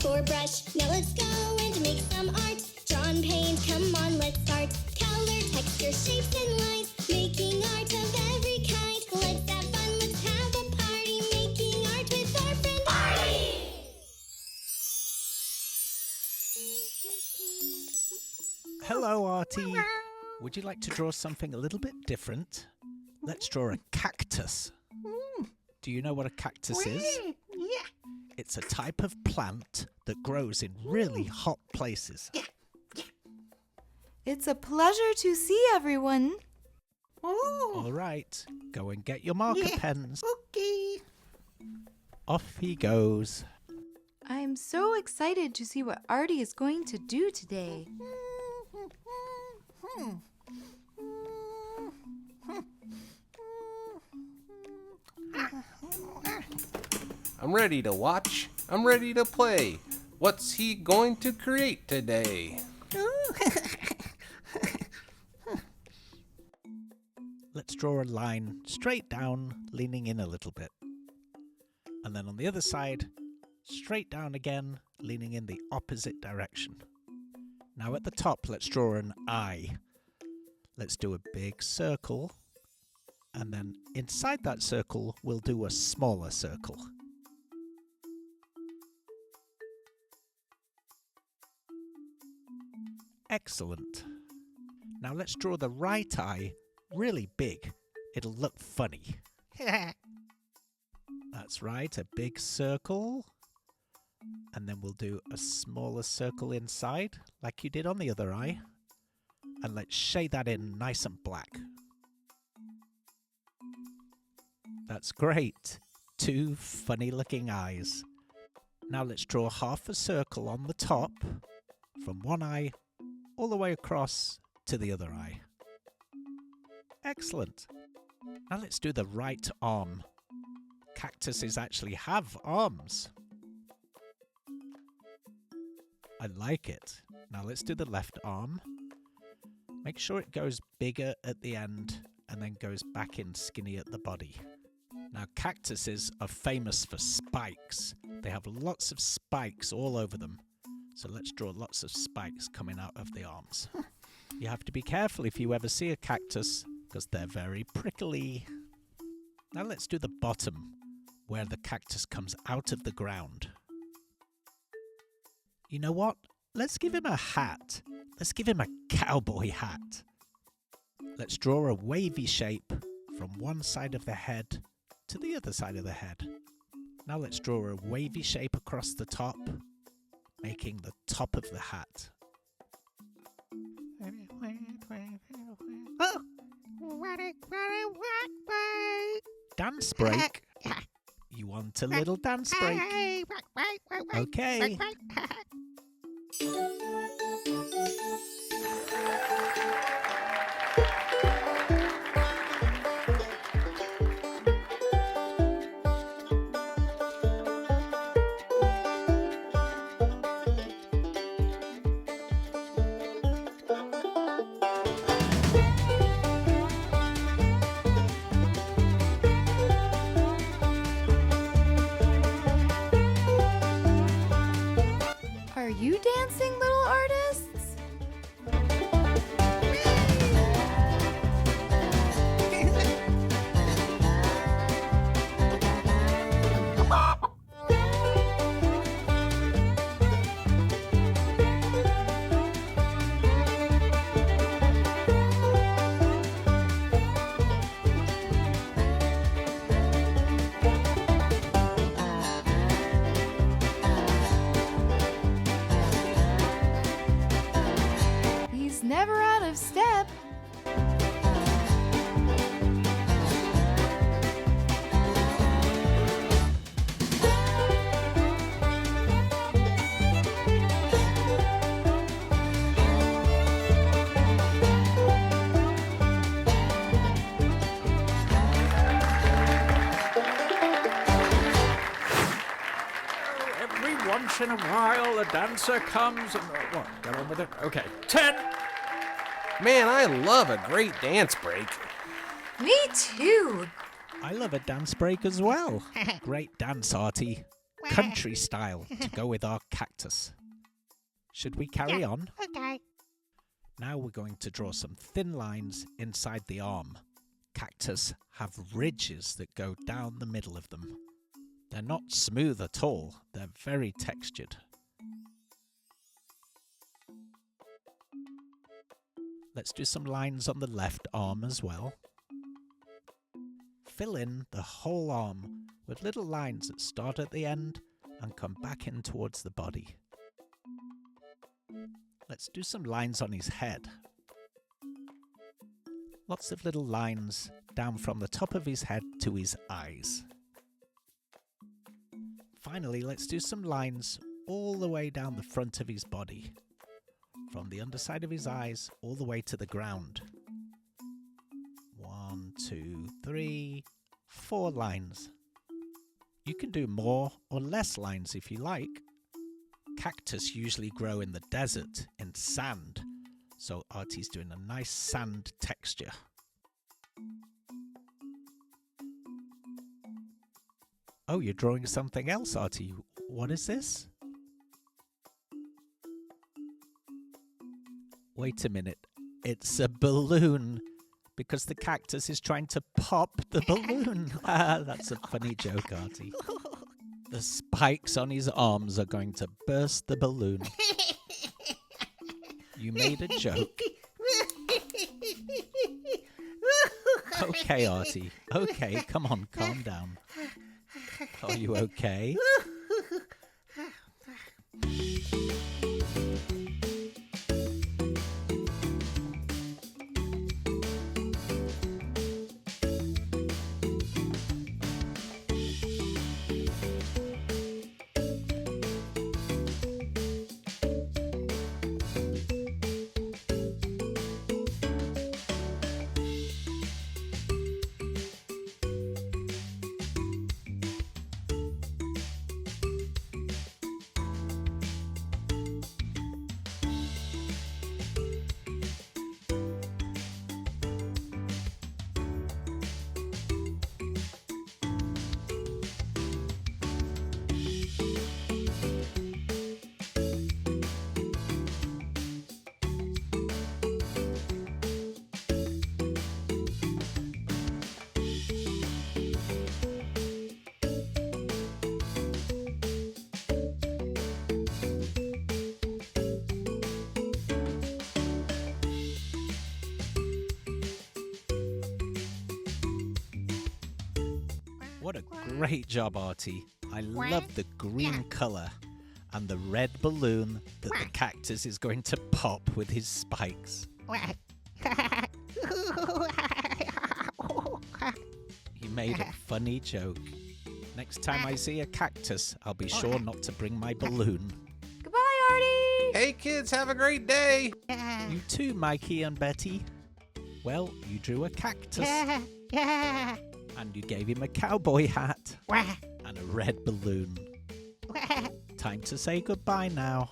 for brush. Now let's go and make some art. Drawn paint, come on, let's start. Color, texture, shapes, and lines. Making art of every kind. Let's have fun, let's have a party. Making art with our friend Artie. Hello, Artie. Would you like to draw something a little bit different? Let's draw a cactus. Do you know what a cactus is? Yeah. It's a type of plant that grows in really hot places. It's a pleasure to see everyone. All right, go and get your marker pens. Okay. Off he goes. I am so excited to see what Artie is going to do today. I'm ready to watch. I'm ready to play. What's he going to create today? Let's draw a line straight down, leaning in a little bit. And then on the other side, straight down again, leaning in the opposite direction. Now at the top, let's draw an eye. Let's do a big circle. And then inside that circle, we'll do a smaller circle. Excellent. Now let's draw the right eye really big. It'll look funny. That's right, a big circle. And then we'll do a smaller circle inside, like you did on the other eye. And let's shade that in nice and black. That's great. 2 funny looking eyes. Now let's draw half a circle on the top from one eye all the way across to the other eye. Excellent. Now let's do the right arm. Cactuses actually have arms. I like it. Now let's do the left arm. Make sure it goes bigger at the end and then goes back in skinny at the body. Now cactuses are famous for spikes. They have lots of spikes all over them. So let's draw lots of spikes coming out of the arms. You have to be careful if you ever see a cactus because they're very prickly. Now let's do the bottom where the cactus comes out of the ground. You know what? Let's give him a hat. Let's give him a cowboy hat. Let's draw a wavy shape from one side of the head to the other side of the head. Now let's draw a wavy shape across the top, making the top of the hat. Oh. Dance break. You want a little dance break? Okay. Are you dancing, little artists? He's never out of step. Every once in a while, a dancer comes and... what? Get on with it? Okay. 10. Man, I love a great dance break. Me too. I love a dance break as well. Great dance, Artie. country style to go with our cactus. Should we carry on? Okay. Now we're going to draw some thin lines inside the arm. Cactus have ridges that go down the middle of them. They're not smooth at all, they're very textured. Let's do some lines on the left arm as well. Fill in the whole arm with little lines that start at the end and come back in towards the body. Let's do some lines on his head. Lots of little lines down from the top of his head to his eyes. Finally, let's do some lines all the way down the front of his body, from the underside of his eyes all the way to the ground. 1, 2, 3, 4 lines. You can do more or less lines if you like. Cactus usually grow in the desert, in sand, so Artie's doing a nice sand texture. Oh, you're drawing something else, Artie. What is this? Wait a minute. It's a balloon, because the cactus is trying to pop the balloon. That's a funny joke, Artie. The spikes on his arms are going to burst the balloon. You made a joke. Okay, Artie. Okay, come on, calm down. Are you okay? What a great job, Artie. I love the green colour and the red balloon that the cactus is going to pop with his spikes. You made a funny joke. Next time I see a cactus, I'll be sure not to bring my balloon. Goodbye, Artie! Hey kids, have a great day. You too, Mikey and Betty. Well, you drew a cactus. And you gave him a cowboy hat and a red balloon. Time to say goodbye now.